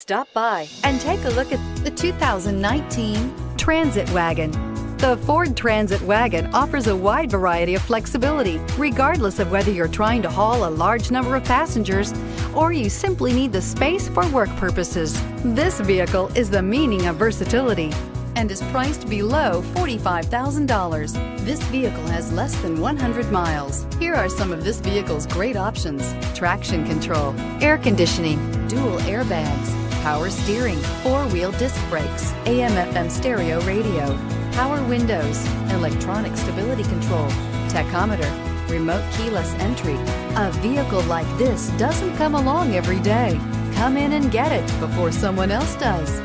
Stop by and take a look at the 2019 Transit Wagon. The Ford Transit Wagon offers a wide variety of flexibility, regardless of whether you're trying to haul a large number of passengers or you simply need the space for work purposes. This vehicle is the meaning of versatility and is priced below $45,000. This vehicle has less than 100 miles. Here are some of this vehicle's great options: traction control, air conditioning, dual airbags, power steering, four-wheel disc brakes, AM/FM stereo radio, power windows, electronic stability control, tachometer, remote keyless entry. A vehicle like this doesn't come along every day. Come in and get it before someone else does.